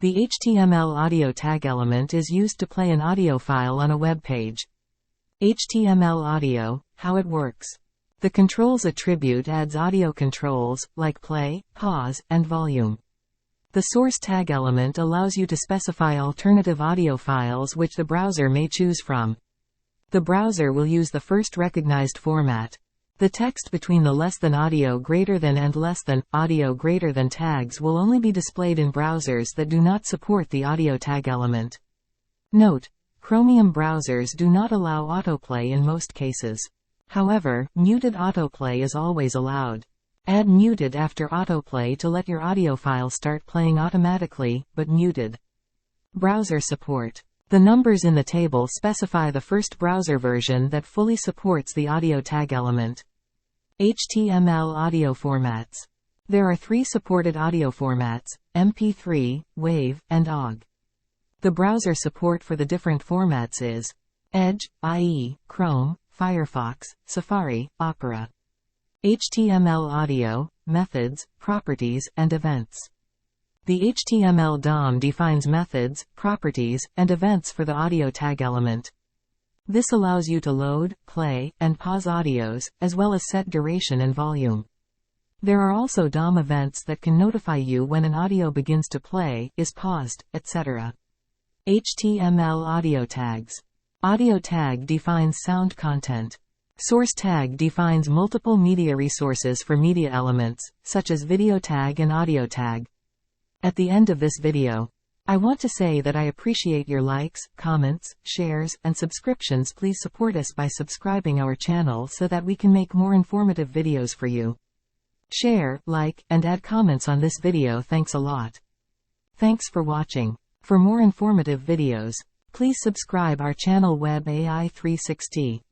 The HTML audio tag element is used to play an audio file on a web page. HTML audio, how it works. The controls attribute adds audio controls, like play, pause, and volume. The source tag element allows you to specify alternative audio files which the browser may choose from. The browser will use the first recognized format. The text between the less than audio greater than and less than audio greater than tags will only be displayed in browsers that do not support the audio tag element. Note: Chromium browsers do not allow autoplay in most cases. However, muted autoplay is always allowed. Add muted after autoplay to let your audio file start playing automatically, but muted. Browser support. The numbers in the table specify the first browser version that fully supports the audio tag element. HTML audio formats. There are 3 supported audio formats: MP3, WAV, and OGG. The browser support for the different formats is Edge, IE, Chrome, Firefox, Safari, Opera. HTML audio, methods, properties, and events. The HTML DOM defines methods, properties, and events for the audio tag element. This allows you to load, play, and pause audios, as well as set duration and volume. There are also DOM events that can notify you when an audio begins to play, is paused, etc. HTML audio tags. Audio tag defines sound content. Source tag defines multiple media resources for media elements, such as video tag and audio tag. At the end of this video, I want to say that I appreciate your likes, comments, shares, and subscriptions. Please support us by subscribing our channel so that we can make more informative videos for you. Share, like, and add comments on this video. Thanks a lot. Thanks for watching. For more informative videos, please subscribe our channel Web AI 360.